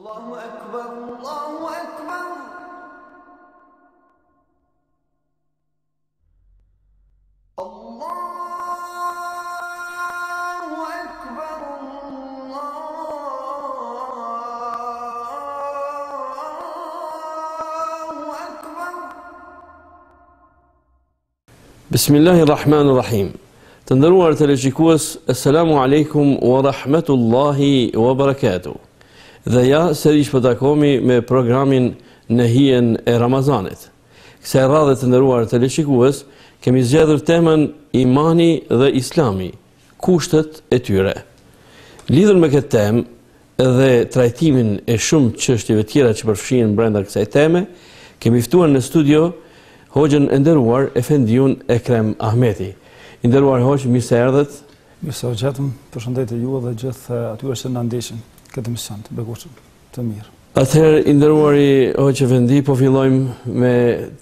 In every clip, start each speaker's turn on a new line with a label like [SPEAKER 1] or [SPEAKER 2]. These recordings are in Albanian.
[SPEAKER 1] Allahu Akbar, Allahu Akbar. Allahu Akbar, Allahu Akbar.
[SPEAKER 2] Bismillahirrahmanirrahim. Të nderuar televizikues, assalamu alaikum wa rahmatullahi wa barakatuh. Dhe ja, sërish po takomi me programin Në hijen e Ramazanit. Kësaj radhe të nderuar televizikues, kemi zgjedhur temën imani dhe islami, kushtet e tyre. Lidhur me këtë temë dhe trajtimin e shumë çështjeve tjera që përfshihen brenda kësaj teme, kemi ftuar në studio Hoxhën e nderuar Efendiun Ekrem Ahmeti. I nderuar Hoxh, mirë se erdhët.
[SPEAKER 3] Mirë se u gjetëm, përshëndetje ju dhe gjithë atyre që na ndjekin këtë mision të beqoshëm të mirë.
[SPEAKER 2] Atëherë, i nderuari Hoxh Efendi, po fillojmë me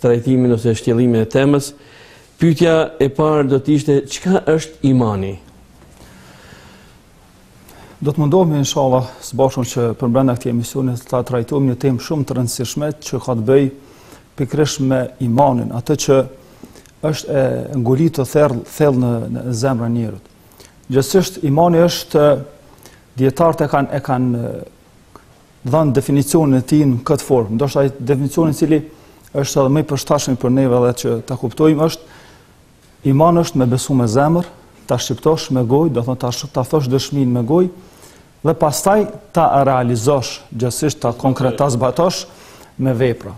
[SPEAKER 2] trajtimin ose shtjellimin e temës. Pyetja e parë do të ishte, çka është imani?
[SPEAKER 3] Do të mundohemi inshallah së bashku që përbrenda këtij emisioni ta trajtojmë një temë shumë të rëndësishme që ka të bëjë pikërisht me imanin, atë që është e ngolitur thellë në zemrën e njerëzit. Gjithsesi imani është dietarët e kanë dhënë definicionin e tij në këtë formë. Ndoshta ai definicioni i cili është edhe më i përshtatshëm për neve edhe që ta kuptojmë është imani është me besu me zemër, ta shqiptosh me gojë, do të thotë ta thosh dëshminë me gojë dhe pastaj ta realizosh, gjithsesi ta konkretas zbatosh me vepra.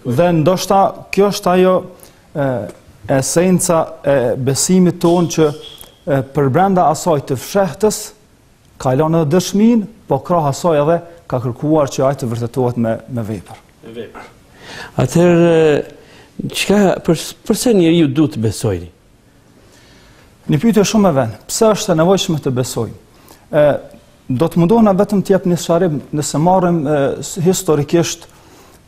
[SPEAKER 3] Dhe ndoshta kjo është ajo esenca e besimit tonë që përbrenda asaj të fshehtës ka lënë edhe dëshminë, po krah asaj edhe ka kërkuar që ai të vërtetohet me vepër.
[SPEAKER 2] Atëherë, përse njeriu duhet të besojë?
[SPEAKER 3] Një pyetje shumë e vend. Pse është e nevojshme të besojmë? Do të mundohna vetëm të jap një sqarim nëse marrim historikisht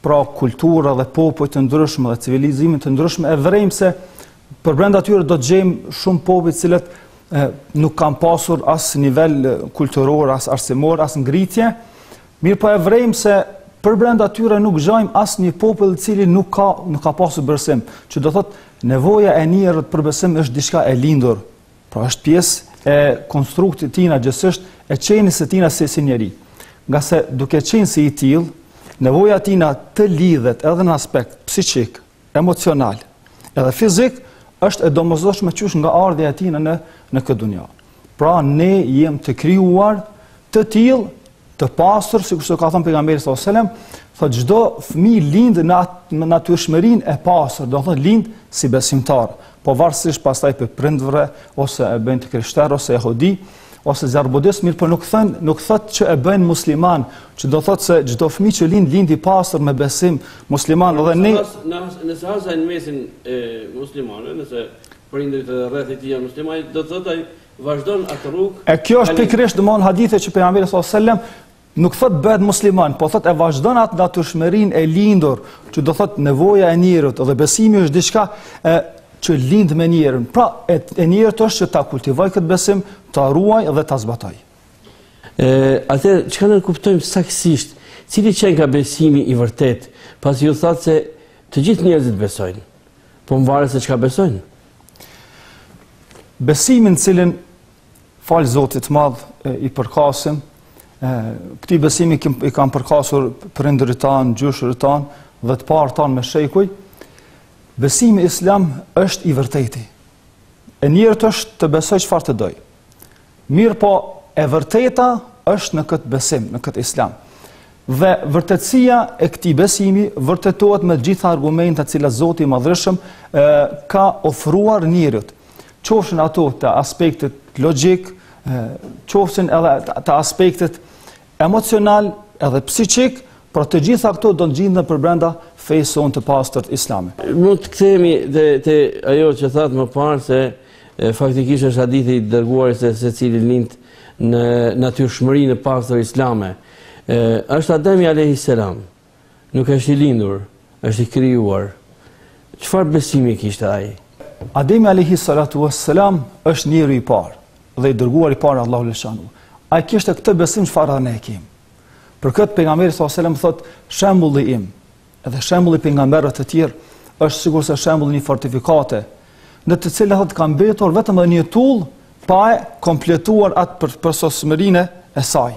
[SPEAKER 3] pra kultura dhe popull të ndryshme dhe civilizime të ndryshme, e vrejmë se përbrenda tyre do të gjejmë shumë popull të cilët nuk kanë pasur as nivel kulturor, as arsimor, as ngritje, mirë po e vrejmë se përbrenda tyre nuk gjejmë as një popull i cili nuk ka pasur besim, që do thotë nevoja e njerëzit për besim është diçka e lindur, pra është pjesë e konstruktit tina gjithsesi e qenies së tina si njeri. Nga se duke qenë si i tillë, nevoja tina të lidhet edhe në aspekt psiqik, emocional, edhe fizik, është e domosdoshme qysh nga ardhja e tina në këtë dunja. Pra ne jemi të krijuar të tillë, të pastër, sikur që ka thënë pejgamberi sallallahu alajhi wasallam, thotë çdo fëmijë lind në natyrshmërinë e pastër, do thotë lind si besimtar, po varësisht pastaj për prindvre ose e bën të krishterë ose jehudi ose zarbudist, mirë po nuk thotë që e bën musliman, që do thotë se çdo fëmijë që lind i pastër me besim musliman dhe ne
[SPEAKER 2] nëse hasa në mesin e muslimanëve, nëse prindërit e rreth i tij janë muslimanë, do thotë ai vazhdon atë rrugë. E
[SPEAKER 3] kjo është pikërisht domthon hadithe që pejgamberi sallallahu alajhi wasallam nuk thotë bëhet musliman, po thotë e vazhdon atë natyrshmërinë e lindur, që do thotë nevoja e njerëzit dhe besimi është diçka që lind me njerën. Pra, e njerët është që ta kultivoj këtë besim, ta ruaj dhe ta zbatoj.
[SPEAKER 2] Atëherë, çka ne kuptojmë saktësisht, cili qenë ka besimi i vërtet, pasi ju thatë se të gjithë njerëzit besojnë, po më varet se çka besojnë?
[SPEAKER 3] Besimin cilin, falë Zotit madh, i përkasim, këti besimi i kam përkasur prindërit tanë, gjyshërit tanë dhe të parë tanë me shejkuj. Besimi islam është i vërteti. E njerët është të besoj çfarë të doj. Mirë po e vërteta është në këtë besim, në këtë islam. Dhe vërtetësia e këtij besimi vërtetohet me gjitha argumentat cilat Zoti i Madhërisëm ka ofruar njerëzit. Qofshin ato të aspektit logjik, qofshin edhe të aspektit emocional edhe psiqik, por të gjitha këto do të gjenden përbrenda fesë sonë të pastërt islame.
[SPEAKER 2] Mund të kthehemi te ajo që thatë më parë se faktikisht është hadithi i dërguar se secili lind në natyrshmërinë e pastër islame. Është Ademi alayhis salam. Nuk është i lindur, është i krijuar. Çfarë besimi kishte ai?
[SPEAKER 3] Ademi alayhis salatu wassalam është njeriu i parë dhe i dërguar i parë Allahu xhanu. Ai kishte këtë besim çfarë ne kemi. Për këtë pejgamberi sallallahu alajhi wasallam thot, shembulli im, edhe shembulli pejgamberëve të tjerë është sigurisht shembulli një fortifikate, në të cilën thot ka mbetur vetëm një tull pa e kompletuar atë përsosmërinë e saj.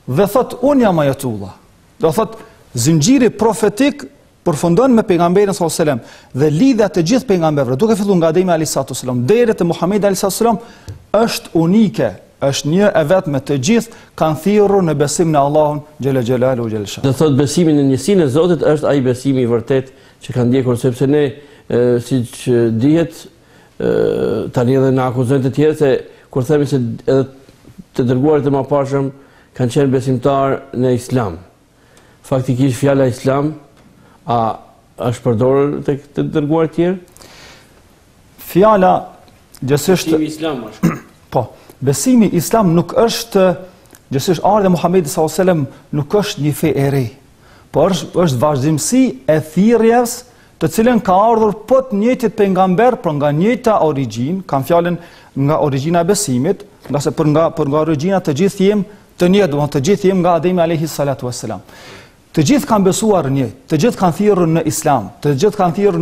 [SPEAKER 3] Dhe thot, unë jam ajo tulla. Do thot, zinxhiri profetik përfundon me pejgamberin sallallahu alajhi wasallam dhe lidhja të gjithë pejgamberëve, duke filluar nga Ademi alayhis salam deri te Muhamedi alayhis salam, është unike, është një e vetme, të gjithë kanë thirrur në besim në Allahun xhela xhelalu xhel shan.
[SPEAKER 2] Do thot besimi në njësinë e Zotit është ai besimi i vërtet që kanë ndjekur, sepse ne siç dihet tani edhe na akuzojnë të tjerë se kur themi se edhe të dërguarit e mëparshëm kanë qenë besimtar në Islam. Faktikisht fjala Islam a është përdorur tek të dërguar të tjerë?
[SPEAKER 3] Fjala gjithsesi
[SPEAKER 2] Islam është.
[SPEAKER 3] Po, besimi Islam nuk është gjithsesi ardha e Muhamedit sallallahu alajhi wasallam nuk është një fe e re, por është vazhdimsi e thirrjes të cilën ka ardhur po të njëjtit pejgamber, por nga njëjta origjinë, kanë fjalën nga origjina e besimit, nga se për nga origjina të gjithë jemi të njëjtë, domethënë të gjithë jemi nga Ademi alayhi salatu wassalam. Të gjithë kanë besuar një, të gjithë kanë thirrur në Islam, të gjithë kanë thirrur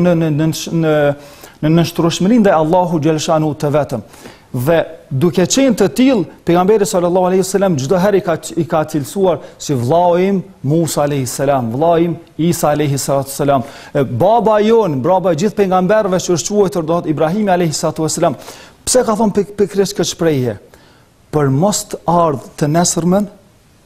[SPEAKER 3] në nështrueshmërinë ndaj Allahu xhaleshanu të vetëm. Dhe duke qenë të tillë, pejgamberi sallallahu alaihi wasallam çdo herë i ka cilësuar si vllau im Musa alayhi salam, vllau im Isa alayhi salam, baba jon, baba e gjithë pejgamberëve që është quajtur do të Ibrahim alayhi salam. Pse ka thonë pikërisht këtë shprehje? Për mos të ardhë të nesërmen,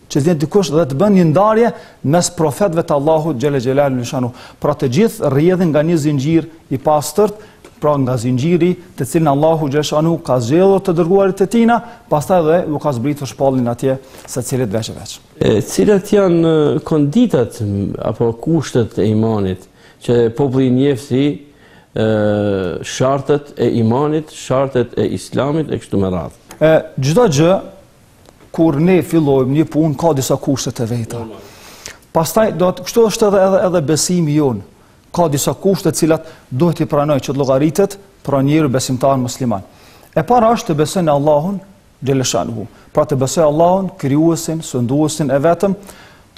[SPEAKER 3] që të vjen dikush dhe të bën një ndarje mes profetëve të Allahut xhela xhelalu shanu. Pra të gjithë rrjedhin nga një zinxhir i pastërt, pra nga zinxhiri të cilin Allahu xhela shanu ka zgjedhur të dërguarit e tina, pastaj dhe u ka zbritur shpallin atje secilit veç e veç.
[SPEAKER 2] Cilat janë konditat apo kushtet e imanit që populli njeh si shartet e imanit, shartet e islamit e kështu me radhë?
[SPEAKER 3] Çdo gjë kur ne fillojmë një punë ka disa kushte të veta. Pastaj kështu është edhe besimi jon. Ka disa kushte të cilat duhet i pranoj që të llogaritet për njeriu besimtar musliman. E para është të besoj në Allahun xhaleshanuhu. Pra të besoj Allahun krijuesin, sunduesin e vetëm,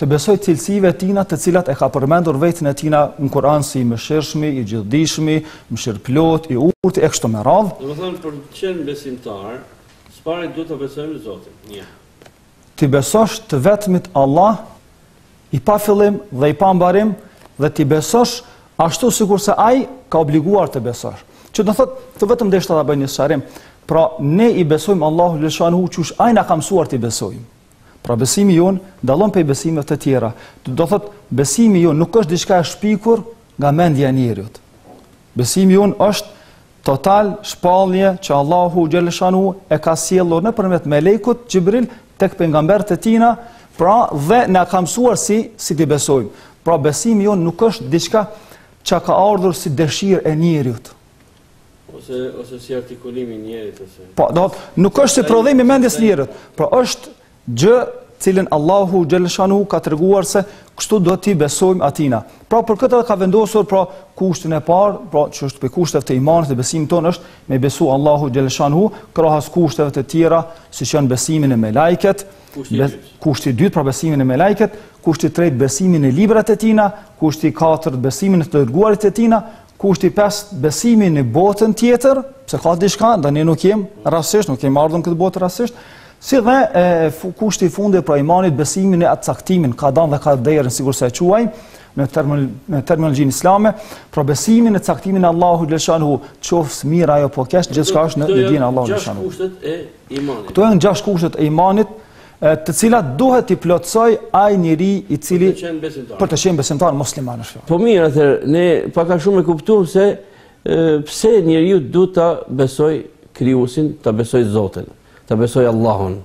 [SPEAKER 3] të besoj cilësive e tina të cilat e ka përmendur vetën e tina në Kur'an si i mëshirshmi, i gjithdijshmi, mëshirplot, i urtë e kështu me radhë.
[SPEAKER 2] Domethënë për të qenë besimtar, s'pari duhet të besojmë në Zotin. Një.
[SPEAKER 3] Ti besosh të vetmit Allah, i pa fillim dhe i pa mbarim, dhe ti besosh ashtu sikur se ai ka obliguar të besosh. Që do thotë të vetëm deshta ta bëj një sqarim. Pra ne i besojmë Allahu xhaleshanuhu çush ai na ka mësuar të besojmë. Pra besimi jon dallon prej besimeve të tjera. Do thotë besimi jon nuk është diçka e shpikur nga mendja e njerit. Besimi jon është total shpallje që Allahu xhaleshanuhu e ka sjellur nëpërmjet melekut Xhibril tek pejgamberët e tina, pra dhe na ka mësuar si të besojmë. Pra besimi jon nuk është diçka që ka ardhur si dëshirë e njerit.
[SPEAKER 2] Ose si artikulimi i njerit ose.
[SPEAKER 3] Po, nuk është si prodhimi i mendjes njerit, pra është gjë cilën Allahu xhaleshanuhu ka treguar se kështu do t'i besojmë atina. Pra për këtë ka vendosur pra kushtin e parë, pra që është për kushteve të imanit dhe besimit tonë është me besu Allahu xhaleshanuhu, krahas kushteve të tjera siç janë besimin e melajket, kushti i dytë pra besimin e melajket, kushti i tretë besimin e librat e tina, kushti i katërt besimin e të dërguarit e tina, kushti i pestë besimin në botën tjetër, pse ka diçka, ne nuk jemi rastësisht, nuk kemi ardhur në këtë botë rastësisht, si dhe kushti i fundit pra imanit besimin e atë caktimin, kadan dhe kaderën sikur se e quajmë në terminologjinë islame, pra besimin e caktimin e Allahu xhaleshanuhu, qoftë mirë ajo po keq, gjithçka është në dijen e Allahut xhaleshanuhu.
[SPEAKER 2] Gjashtë kushtet e imanit.
[SPEAKER 3] Këto janë 6 kushtet e imanit, të cilat duhet i plotësoj ai njeri i cili për të qenë besimtar musliman është.
[SPEAKER 2] Po mirë, atëherë ne pak a shumë e kuptuam se pse njeriu duhet ta besoj krijuesin, ta besoj Zotin, ta besoj Allahun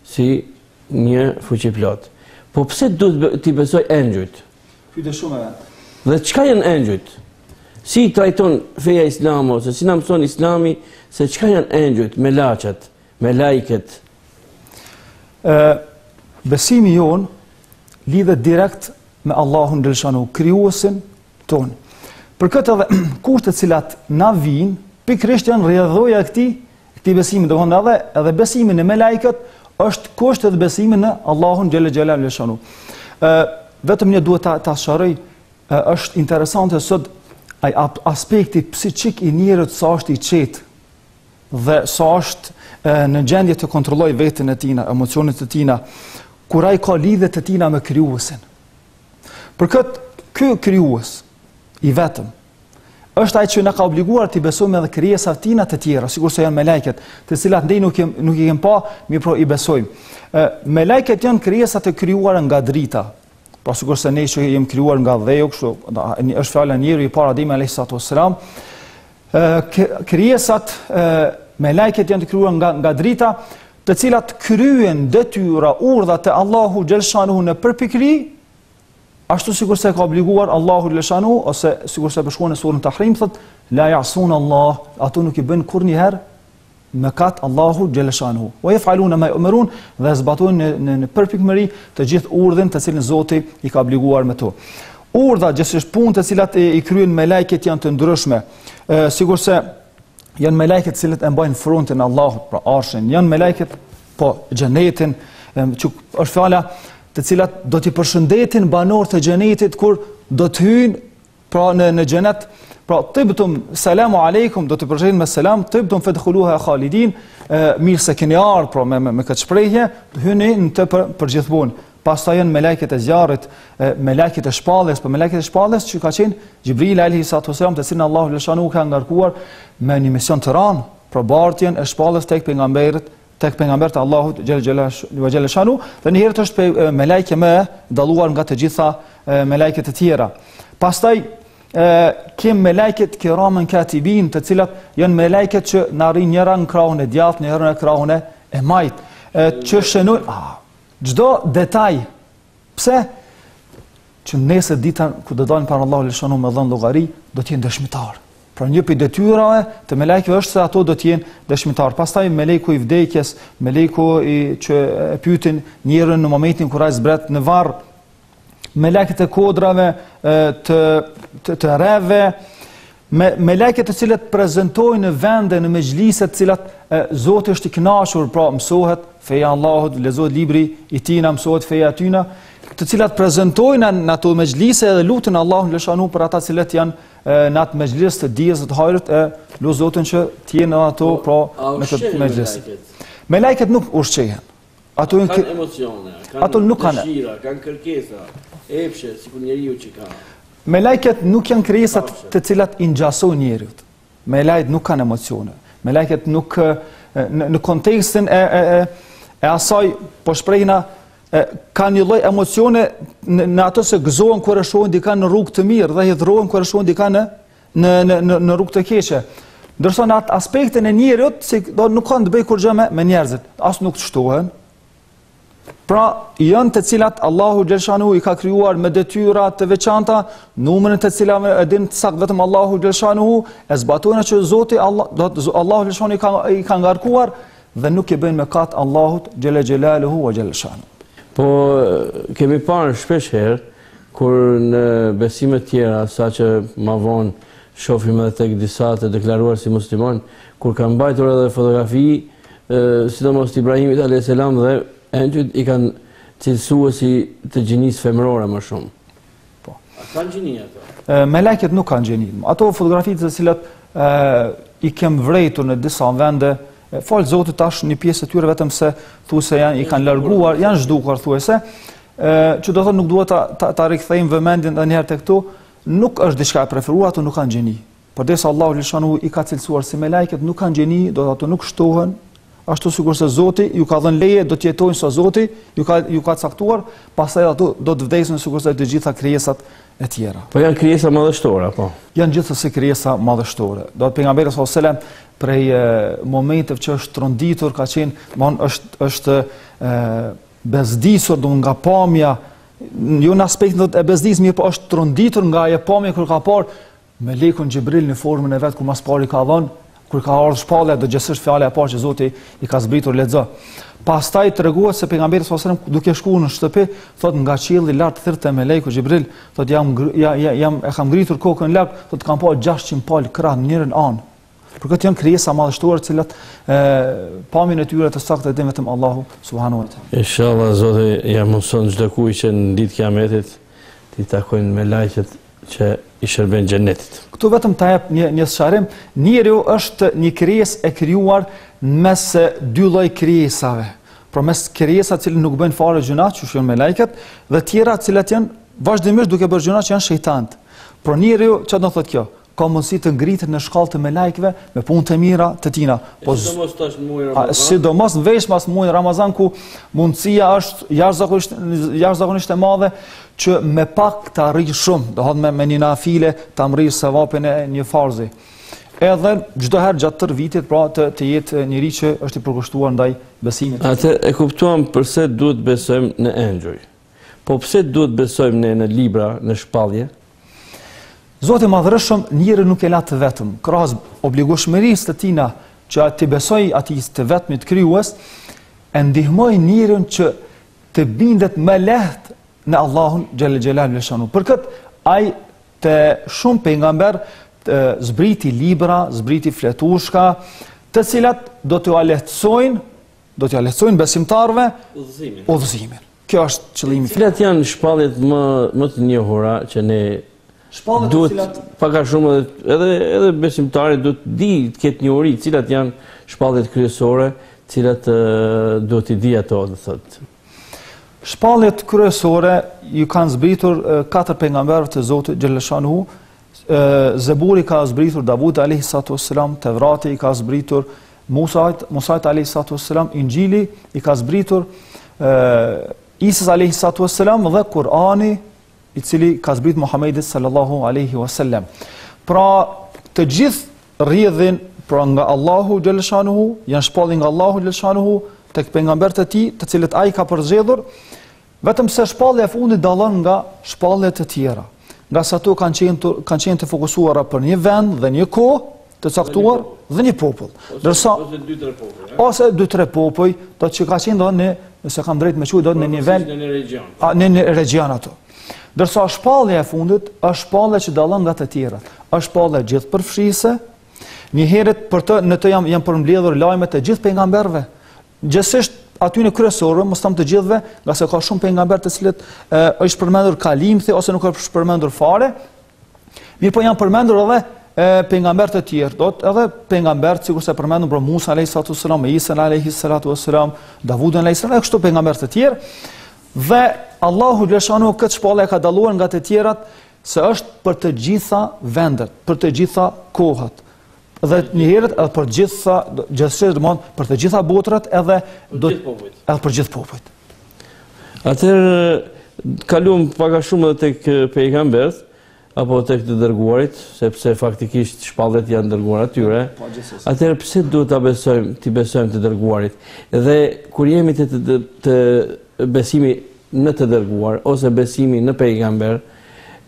[SPEAKER 2] si një fuqi plot. Po pse duhet ti besoj engjëjt?
[SPEAKER 3] Pyetje shumë e vet.
[SPEAKER 2] Dhe çka janë engjëjt? Si trajton feja islame ose si na mëson Islami se çka janë engjëjt, melaçet, melajket?
[SPEAKER 3] Besimi jon lidhet direkt me Allahun xhaleshanuhu, krijuesin ton. Për këtë edhe kushtet cilat na vijnë, pikërisht janë rrjedhoja e këtij besimi, domthonë edhe besimin e melajket është kusht edhe besimi në Allahun xhelle xhelalu. Vetëm një duhet ta sharoj, është interesante sot ai aspekti psiqik i njerëzit, sa është i qetë dhe sa është në gjendje të kontrollojë veten e tij, emocionet e tij, kur ai ka lidhje të tina me krijuesin. Për këtë ky krijues i vetëm është ai që na ka obliguar të besojmë edhe krijesat tina të tjera, sigurisht janë melekët, të cilat ne nuk i kemi pa, mirë i besojmë. Melekët janë krijesat e krijuara nga drita. Pra sigurisht se ne që jemi krijuar nga dheu, kështu është fjala e njeriu i para Ademi alayhis salam. Krijesat melekët janë të krijuar nga drita, të cilat kryen detyra, urdhat e Allahu xhaleshanuhu në përpikëri, ashtu sikur se ka obliguar Allahu xhaleshanuhu, ose sikur se përshkruan në surën Tahrim thotë la ya'sun Allah, ato nuk i bën kurrëherë mëkat Allahu xhaleshanuhu. Wa yaf'aluna ma yu'marun, dhe zbatojnë në përpikmëri të gjithë urdhën të cilën Zoti i ka obliguar me to. Urdhat, gjithsesi punë të cilat i kryen melekët janë të ndryshme. Sikur se janë melekët të cilët e mbajnë frontin e Allahut, pra arshin, janë melekët po xhenetin, që është fjala të cilat do t'i përshëndetin banorët e xhenetit kur do të hyjnë pra në xhenet. Pra tibtum selamu aleikum, do të përshëndetin me selam, tibtum fadkhuluha khalidin, mirë se keni ardhur, pra me këtë shprehje, të hyni në të përgjithmonë. Pastaj janë melekët e zjarrit, melekët e shpalljes, po melekët e shpalljes që ka qenë Xhibril alayhi salam, të cilin Allahu xhaleshanu ka ngarkuar me një mision të rënd, për bartjen e shpalljes tek pejgambert Allahut xhaleshanu, dhe një herë është melekë më dalluar nga të gjitha melekët e tjera. Pastaj kem melekët kiramën katibin, të cilat janë melekët që na rrin njëra në krahun e djathtë, njëra në krahun e majt, që shënojnë çdo detaj. Pse? Që nesër ditën kur do dalin para Allahut xhaleshanu me dhënë llogari, do të jenë dëshmitar. Pra një prej detyrave të melekëve është se ato do të jenë dëshmitar. Pastaj meleku i vdekjes, meleku që e pyetin njerën në momentin kur ai zbret në varr, melekët e kodrave, të rreve, melekët të cilët prezantojnë në vende, në mexhlise të cilat Zoti është i kënaqur, pra mësohet feja Allahut, lexohet libri i tij, mësohet feja e tyre, të cilat prezantojnë në ato mexhlise dhe lutën Allahun lëshanu për ata të cilët janë në atë mexhlis të dijes të hajrit, lut Zotin që të jenë ato pra në këtë mexhlis. Melekët nuk ushqehen. Ato
[SPEAKER 2] kanë emocione, kanë dëshira, kanë kërkesa, epshe, sikur njeriu që ka.
[SPEAKER 3] Melekët nuk janë krijesat të cilat i ngjasojnë njerit. Melekët nuk kanë emocione. Melekët nuk në kontekstin e asaj, po shprehna, kanë një lloj emocione në ato se gëzohen kur e shohin dikan në rrugë të mirë dhe hidhrohen kur e shohin dikan në rrugë të keqe. Ndërsa në atë aspektin e njerit, nuk kanë të bëjë kurrë me njerëzit, as nuk të shtohen. Pra, janë të cilat Allahu xhaleshanu i ka krijuar me detyra të veçanta, numrin të cilave e din sakt vetëm Allahu xhaleshanu, e zbatojnë që Zoti Allahu xhaleshanu i ka ngarkuar dhe nuk i bëjnë mëkat Allahut xhelaluhu wa xhaleshanu.
[SPEAKER 2] Po kemi parë shpesh herë kur në besime të tjera, saqë ma vonë shohim edhe tek disa të deklaruar si musliman, kur kanë mbajtur edhe fotografi, sidomos të Ibrahimit alayhis salam, dhe enjëjt i kanë cilësuar si të gjinisë femërore më shumë.
[SPEAKER 3] Po.
[SPEAKER 2] A kanë gjini ato?
[SPEAKER 3] Melekët nuk kanë gjini. Ato fotografitë të cilat i kem vrejtur në disa vende, falë Zotit tash një pjesë të tyre vetëm se thuajse i kanë larguar, janë zhdukur thuajse, që do thotë nuk duhet ta rikthejmë vëmendjen edhe një herë tek këtu, nuk është diçka e preferuar, ato nuk kanë gjini. Përdesë Allahu xhaleshanu i ka cilësuar si melekët nuk kanë gjini, do të ato nuk shtohen, ashtu sikur se Zoti ju ka dhënë leje, do të jetojnë sa Zoti ju ka caktuar, pastaj ato do të vdesin sikur se të gjitha krijesat e tjera.
[SPEAKER 2] Po janë krijesa madhështore, po.
[SPEAKER 3] Janë gjithsesi krijesa madhështore. Do të pejgamberi sallallahu alajhi wasallam prej momenteve që është tronditur ka qenë, është bezdisur do nga pamja, jo në aspektin e bezdisë, po është tronditur nga ajo pamje kur ka parë melekun Xhibril në formën e vet, kur mas pari ka dhënë, kur ka ardhur shpallja, do gjësisht fjala e parë që Zoti i ka zbritur lexo. Pastaj treguohet se pejgamberi sallallahu alajhi wasallam duke shkuar në shtëpi, thotë nga qielli lart thirrte meleku Xhibril, thotë jam e kam ngritur kokën lart, thotë kam pa 600 pal krah në njërin anë. Për këtë janë krijesa madhështore të cilat pamjen e tyre të saktë e din vetëm Allahu subhanahu wa taala.
[SPEAKER 2] Inshallah Zoti ja mëson çdo kujt që në ditë kiametit t'i takojnë me lajqet që i shërben xhenetit.
[SPEAKER 3] Këtu vetëm ta jap një sqarim, njeriu është një krijesë e krijuar mes dy lloj krijesave. Pra mes krijesave që nuk bëjnë fare gjuna, që janë me lajket, dhe tjera të cilat janë vazhdimisht duke bërë gjuna që janë shejtant. Por njeriu çfarë do thotë kjo? Ka mundësi të ngritet në shkallë të melajkëve me punë të mira të tina. Po
[SPEAKER 2] sidomos tash në muajin Ramazan.
[SPEAKER 3] Sidomos në veç mas muajit Ramazan ku mundësia është jashtëzakonisht e madhe që me pak të arrish shumë, do thotë me një nafile të amrish sevapin e një farzi. Edhe çdo herë gjatë tërë vitit pra të jetë njëri që është i përkushtuar ndaj besimit.
[SPEAKER 2] Atë e kuptuam pse duhet besojmë në engjëj. Po pse duhet besojmë në libra, në shpallje?
[SPEAKER 3] Zoti i Madhërisht njeriu nuk e la të vetëm, krahas obligueshmërisë të tina që ti besoj atij të vetmit krijues, e ndihmoi njeriun që të bindet më lehtë në Allahun xhel xhelalu. Për këtë ai të shumë pejgamber zbriti libra, zbriti fletushka, të cilat do t'u lehtësojnë besimtarëve udhëzimin. Kjo është qëllimi.
[SPEAKER 2] Cilat janë shpalljet më të njohura që ne duhet pak a shumë edhe besimtari duhet të ketë njohuri, cilat janë shpalljet kryesore, cilat duhet i di ato, do thotë.
[SPEAKER 3] Shpalljet kryesore ju kanë zbritur 4 pejgamberë të Zotit xhaleshanuhu. Zeburi ka zbritur Davud alayhi salatu wassalam, Tevrati i ka zbritur Musa alayhi salatu wassalam, Injili i ka zbritur Isa alayhi salatu wassalam dhe Kurani i cili ka zbrit Muhamedit sallallahu alaihi wasallam. Pra të gjithë rrjedhin pra nga Allahu xhaleshanuhu, janë shpallje nga Allahu xhaleshanuhu tek pejgamberët e tij, të cilët ai ka përzgjedhur, vetëm se shpallja e fundit dallon nga shpalljet e tjera. Nga sa ato kanë qenë të fokusuara për një vend dhe një kohë të caktuar dhe një popull. Ndërsa ose 2-3 popull, do të që ka qenë nëse kam drejt me quaj do në një vend në një region ato. Ndërsa shpallja e fundit është shpallja që dallon nga të tjerat. Është shpallja gjithëpërfshise. Një herët për të në të janë përmbledhur lajmet e gjithë pejgamberëve. Gjithsesi aty në kryesorë, mos them të gjithëve, nga se ka shumë pejgamber të cilët është përmendur kalimthi ose nuk është përmendur fare. Mirë po janë përmendur edhe pejgamber të tjerë, do të edhe pejgamber sikur se përmendën për Musa alayhi salatu wasalam, Isa alayhi salatu wasalam, Davud alayhi salam, kështu pejgamber të tjerë. Dhe Allahu xhaleshanu këtë shpallje ka dalluar nga të tjerat se është për të gjitha vendet, për të gjitha kohat. Dhe një herët edhe për gjithsesi domthonë për të gjitha botrat edhe për gjithë popujt.
[SPEAKER 2] Atëherë kalum pak a shumë edhe tek pejgamberët apo tek të dërguarit, sepse faktikisht shpalljet janë dërguar atyre. Atëherë pse duhet ta besojmë të dërguarit? Dhe kur jemi të besimi në të dërguar ose besimi në pejgamber,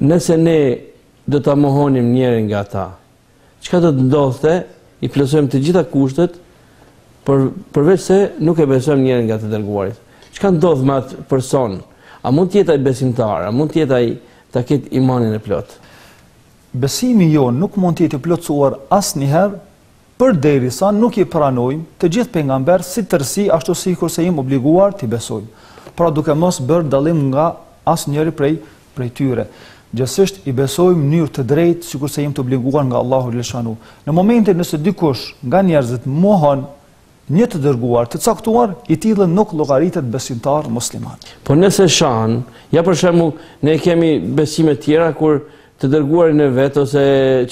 [SPEAKER 2] nëse ne do ta mohonim njërin nga ata, çka do të ndodhte? I plotësojmë të gjitha kushtet, përveç se nuk e besojmë njërin nga të dërguarit. Çka ndodh me atë person? A mund të jetë ai besimtar? A mund të jetë ai ta ketë imanin e plot?
[SPEAKER 3] Besimi jon nuk mund të jetë i plotësuar asnjëherë përderisa nuk i pranojmë të gjithë pejgamberët si tërësi ashtu sikur se jemi obliguar t'i besojmë. Pra duke mos bërë dallim nga asnjëri prej tyre. Gjithsesi i besojmë në mënyrë të drejtë sikur se jemi të obliguar nga Allahu xhaleshanu. Në momentin nëse dikush nga njerëzit mohon një të dërguar të caktuar, i tillë nuk llogaritet besimtar musliman.
[SPEAKER 2] Po nëse shahan, ja për shembull, ne kemi besime tjera kur të dërguarin e vet ose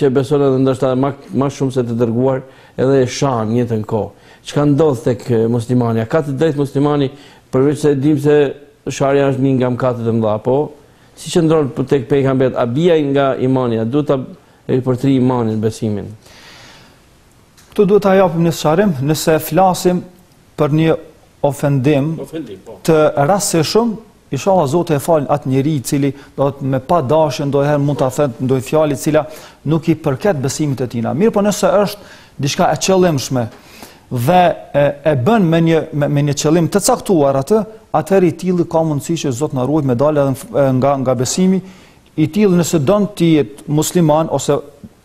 [SPEAKER 2] që beson edhe ndoshta më shumë se të dërguar edhe e shahan në jetën kohë. Çka ndodh tek muslimani? Ka të drejtë muslimani përveç se dim se sharja është një nga mëkatet e mëdha, po si qëndron tek pejgamberët, a bija nga imani, a duhet ta ripërtri imanin, besimin?
[SPEAKER 3] Këtu duhet ta japim një sqarim, nëse flasim për një ofendim të rastësishëm, inshallah Zoti e fal atë njeri i cili do të me pa dashje ndonjëherë mund ta thënë ndonjë fjalë e cila nuk i përket besimit të tij. Mirë, po nëse është diçka e qëllimshme dhe e bën me një qëllim të caktuar atëherë i tillë ka mundësi që Zoti na ruaj me dalë edhe nga besimi. I tillë nëse don të jetë musliman ose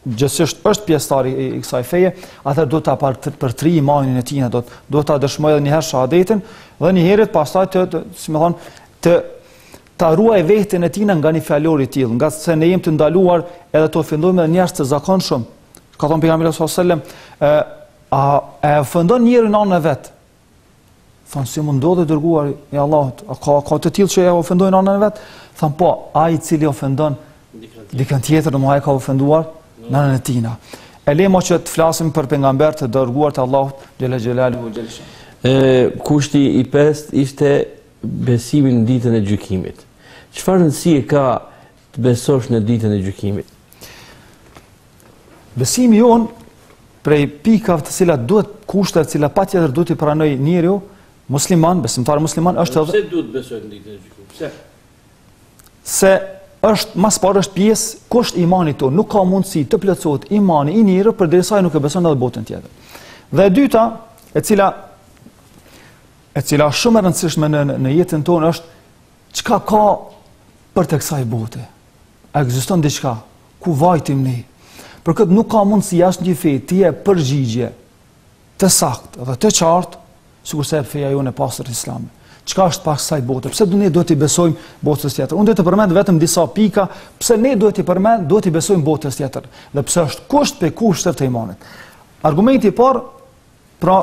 [SPEAKER 3] gjithsesi është pjesëtar i kësaj feje, atëherë do ta përtri imanin e tij, do ta dëshmojë edhe një herë shahadetin dhe një herë pastaj të ta ruaj veten e tij nga një fjalor i tillë, nga se ne jemi të ndaluar edhe të ofendojmë edhe njerëz të zakonshëm. Ka thënë pejgamberi sallallahu alajhi wasallam, e ofendon njërin anën e vet. Thonë, si mund ndodhe dërguar i Allahut, ka të tillë që e ofendojnë anën e vet? Thonë, po, ai i cili ofendon dikën tjetër, domosdoshmë ai ka ofenduar nënën e tina. E lemo që të flasim për pejgamber të dërguar të Allahut xhela xhelaluhu xhel.
[SPEAKER 2] Kushti i pestë ishte besimi në ditën e gjykimit. Çfarë rëndësie ka të besosh në ditën e gjykimit?
[SPEAKER 3] Besimi jon prej pikave të cilat duhet, kushtet të cilat patjetër duhet i pranoj njeriu musliman, besimtar musliman është edhe.
[SPEAKER 2] Pse duhet besoj në ditën e gjykimit? Pse?
[SPEAKER 3] Se është mas parë është pjesë kusht i imanit tonë, nuk ka mundësi të plotësohet imani i njeriu përderisa ai nuk e beson edhe botën tjetër. Dhe e dyta, e cila është shumë e rëndësishme në jetën tonë është çka ka për të kësaj bote. A ekziston diçka ku vajtim ne? Për këtë nuk ka mundësi asnjë fe të jep përgjigje të saktë dhe të qartë, sikurse feja jonë e pastër islame. Çka është pas kësaj bote? Pse ne duhet i besojmë botës tjetër? Unë do të përmend vetëm disa pika pse ne duhet i besojmë botës tjetër dhe pse është kusht për kushteve të imanit. Argumenti i parë, pra,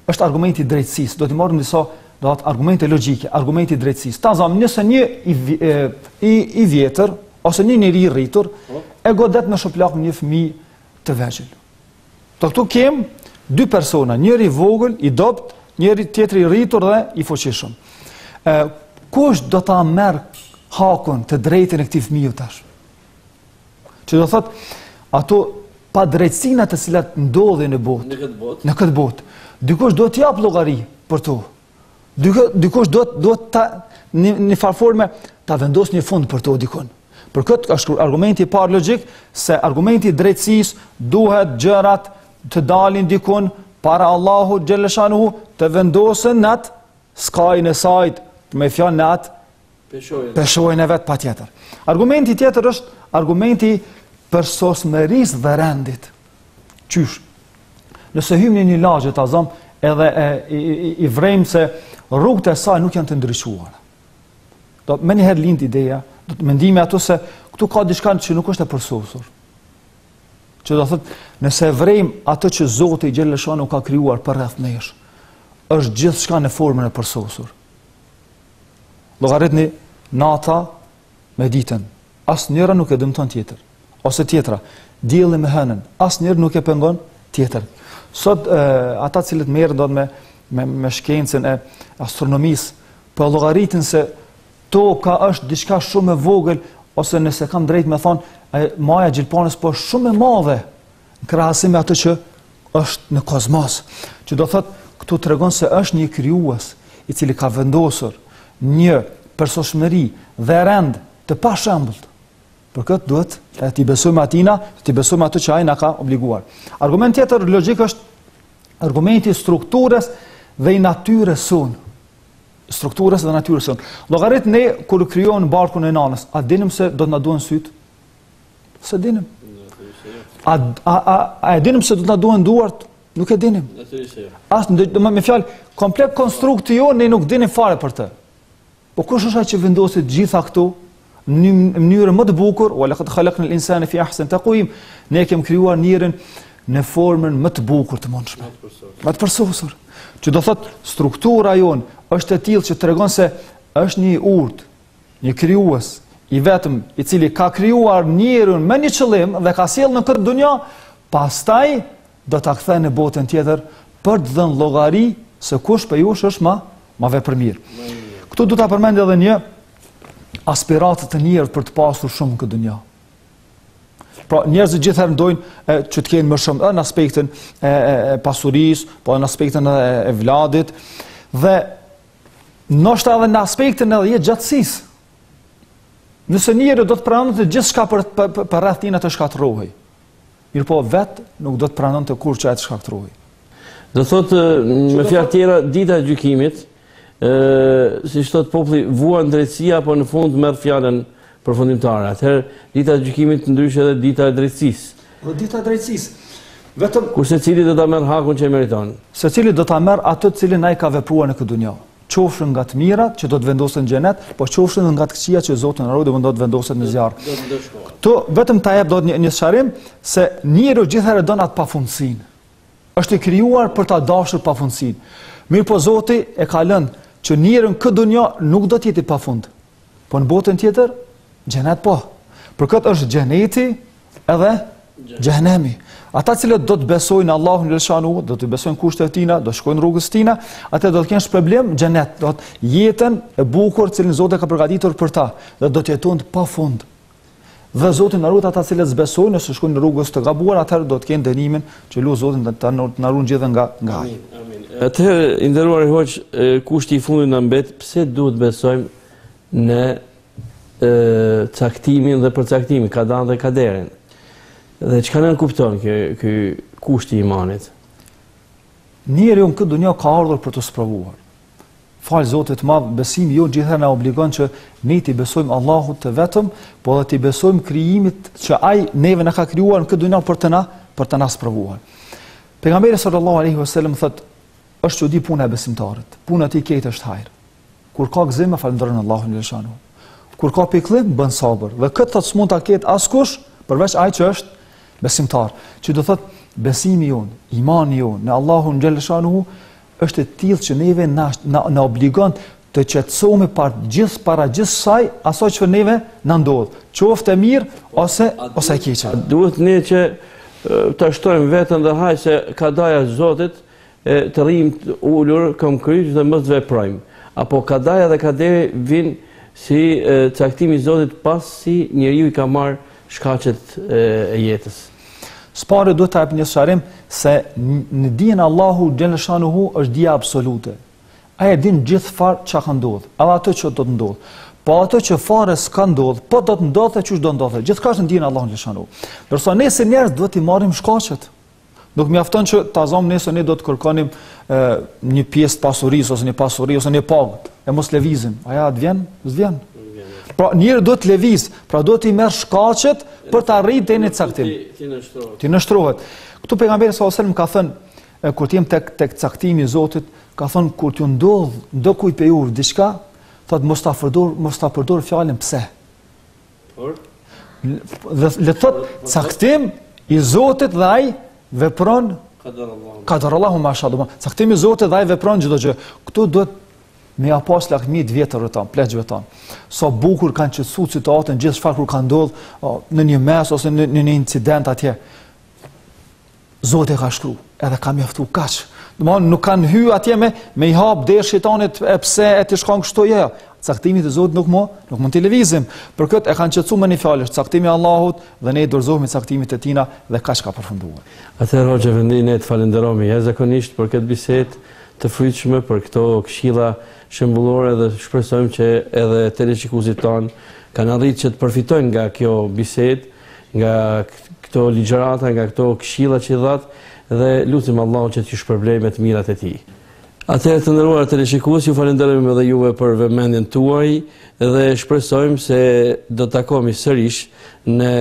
[SPEAKER 3] është argumenti i drejtësisë. Do të marrim disa argumente logjike, argumenti i drejtësisë. Tazam, nëse një i vjetër ose një njeri i rritur e godet në shoplak një fëmijë të vegjël. Këtu kem dy persona, njëri i vogël, i dopt, njëri tjetri i rritur dhe i fuqishëm. Kush do ta merr hakun të drejtën e këtij fëmijë tash? Që do thotë ato pa drejtësinë të cilat ndodhin në këtë botë. Dikush do të jap llogari për to. Dikush do ta në farforme ta vendos një fund për to dikon. Për këtë është argumenti i parë logjik se argumenti i drejtësisë duhet gjërat të dalin dikun para Allahut xhella shanuhu të vendosen në atë skajin e sajt, me fjalë në atë peshojën e vet patjetër. Argumenti tjetër është argumenti për sosmërisë dhe rendit. Qysh? Nëse hymë në një lagje të azam edhe i vrejmë se rrugët e saj nuk janë të ndryshuara. Do me njëherë lind ideja, do të mendimi ato se këtu ka diçka që nuk është e përsosur. Që do thotë, nëse vrejmë atë që Zoti i Gjellëshanu ka krijuar për rreth nesh, është gjithçka në formën e përsosur. Llogaritni nata me ditën, asnjëra nuk e dëmton tjetër. Ose tjetra, dielli me hënën, asnjëri nuk e pengon tjetër. Sot ata cilët merren me shkencën e astronomisë, po llogaritin se toka është diçka shumë e vogël, ose nëse kam drejt me thonë, maja gjilpanës po është shumë e madhe në krahasim me atë që është në kozmos. Që do thotë, këtu tregon se është një krijues i cili ka vendosur një përsosmëri dhe rend të pashembullt. Për këtë duhet t'i besojmë atina, t'i besojmë atë që ai na ka obliguar. Argument tjetër logjik është argumenti i strukturës dhe i natyrës sonë. Strukturës dhe natyrës sonë. Llogarit ne kur krijojmë barkun e nanës, a dinim se do të na duhen syt? Se dinim. A dinim se do të na duhen duart? Nuk e dinim. Me fjalë, komplet konstrukti jo ne nuk dinim fare për të. Po kush është ai që vendosi të gjitha këto në mënyrë më të bukur, wa laqad khalaqna al-insana fi ahsani taqwim, ne kemi krijuar njerin në formën më të bukur të mundshme. Më të përsosur. Që do thotë struktura jon është e tillë që tregon se është një urt, një krijues i vetëm i cili ka krijuar njerin me një qëllim dhe ka sjellë në këtë dunjë, pastaj do ta kthejë në botën tjetër për të dhënë llogari se kush për jush është më vepër mirë. Këtu do ta përmend edhe një aspiratë të njerëz për të pasur shumë këtë dunjë. Pra njerëzit gjithherë ndojnë që të kenë më shumë në aspektin e pasurisë, po në aspektin e vladit dhe ndoshta edhe në aspektin edhe jetëgjatësisë. Nëse njeriu do të pranonte gjithçka për rreth tij të shkatërrohej. Mirpo vetë nuk do të pranonte kurrë që ai të shkatërrohej.
[SPEAKER 2] Do thotë me fjalë tjera, dita e gjykimit, si thot populli, vuan drejtësia, po në fund merr fjalën përfundimtare. Atëherë dita e gjykimit ndryshe edhe dita e drejtësisë.
[SPEAKER 3] Dhe dita e drejtësisë. Vetëm
[SPEAKER 2] Kurse cili do ta merr hakun që e meriton.
[SPEAKER 3] secili do ta merr atë të cilin ai ka vepruar në këtë dunjë. Qofshin nga të mirat që do të vendosen në xhenet, po qofshin nga të këqija që Zoti na ruaj do të vendosen në zjarr. Kto vetëm ta jep dot një sqarim se njeriu gjithherë don atë pafundsinë. Është i krijuar për ta dashur pafundsinë. Mirë po Zoti e ka lënë që njeriu në këtë dunjë nuk do të jetë i pafund. Po në botën tjetër, xhenet po. Për këtë është xheneti edhe xhenemi. Ata cilët do të besojnë Allahun xhaleshanu, do të besojnë kushtet e tina, do shkojnë rrugës tina, atë do të kenë shpërblim xhenet, do të jetën e bukur cilën Zoti ka përgatitur për ta, dhe do të jetojnë pafund. Dhe Zoti na ruaj ata cilët zbesojnë ose shkojnë në rrugës të gabuar, atëherë do të kenë dënimin që lut Zotin të na ruaj gjithë nga ai.
[SPEAKER 2] Atëherë, i nderuar hoq, kushti i fundit na mbet, pse duhet besojmë në caktimin dhe përcaktimin, kadan dhe kaderin. Dhe çka nën kupton ky kushti i imanit?
[SPEAKER 3] Njeriu në këtë dunjë ka ardhur për të sprovuar. Fal Zotit të Madh, besimi jo gjithherë na obligon që ne të besojmë Allahut të vetëm, po edhe të besojmë krijimit që ai neve na ka krijuar në këtë dunjë për të na sprovuar. Pejgamberi sallallahu alaihi wasallam thotë, është çudi puna e besimtarit. Puna e tij keq është hajër. Kur ka gëzim, falënderon Allahun xhaleshanu. Kur ka pikëllim, bën sabër. Dhe këtë thotë s'mund ta ketë askush përveç ai që është besimtar, që do thotë besimi jon, imani jon në Allahun xhaleshanu është e tillë që neve na obligon të qetësohemi para gjithë saj asaj që neve na ndodh, qoftë e mirë ose e keqe.
[SPEAKER 2] Duhet ne që të shtojmë veten dhe haj se kadaja e Zotit të rrim të ulur kam kryq dhe mos veprojmë. Apo kadaja dhe kaderi vijnë si caktimi i Zotit pasi njeriu i ka marrë shkaqet e jetës.
[SPEAKER 3] Spare duhet të jap një sqarim se në dijen e Allahu xhaleshanuhu është dija absolute. Ai e din gjithfar çka ka ndodhur, edhe ato që do të ndodh. Po ato që fare s'ka ndodh, po do të ndodhë çu do ndodhë. Gjithçka është në dijen e Allahut xhaleshanuhu. Dorso ne si njerëz duhet i marrim shkaqet. Nuk mjafton që ta zomë nesër ne do të kërkonim një pjesë të pasurisë ose një pasuri ose një pagë. E mos lëvizim. Aja të vjen? S'vjen. Pra njëri do të lëviz, pra do të i merr shkaqet për të arritur deri në caktim. Ti nështrohet. Këtu pejgamberi sallallahu alajhi wasallam ka thënë kur tim tek caktimi i Zotit, ka thënë kur t'ju ndodh ndokujt pe ju diçka, thotë mos ta përdor fjalën pse. Por le thot caktim i Zotit dhe ai vepron qadarallahu ma sha Allah. Caktimi i Zotit dhe ai vepron çdo gjë. Këtu duhet me ja pas lakmit vjetër tan, pleqve tan. Sa bukur kanë qetësuar situatën gjithë çfarë kur ka ndodh në një mes ose në një incident atje. Zoti ka shkruar, edhe ka mjaftu kaq. Domthon nuk kanë hyrë atje me i hap derë shejtanit pse e ti shkon kështu jo. Caktimi i Zotit nuk mund t'i lëvizim. Për këtë e kanë qetësuar me një fjalë, caktimi i Allahut dhe ne dorëzohemi caktimit të tina dhe kaq ka përfunduar.
[SPEAKER 2] Atëherë hoxha vendi ne të falenderojmë jashtëzakonisht për këtë bisedë të frytshme, për këto këshilla shembullore dhe shpresojmë që edhe teleshikuesit tanë kanë arritur që të përfitojnë nga kjo bisedë, nga këto ligjërata, nga këto këshilla që i dhat dhe lutim Allahun që t'ju shpërblejë me të mirat e tij. Atëherë të nderuar teleshikues, ju falenderojmë edhe juve për vëmendjen tuaj dhe shpresojmë se do të takohemi sërish në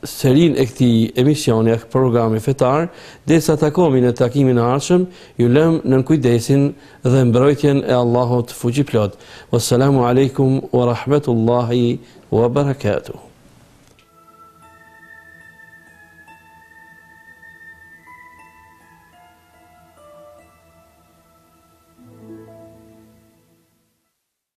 [SPEAKER 2] serin e këtij emisioni, programi fetar, derisa takohemi në takimin e ardhshëm, ju lëm në kujdesin dhe mbrojtjen e Allahut fuqiplot. Wassalamu alaikum wa rahmatullahi wa barakatuh.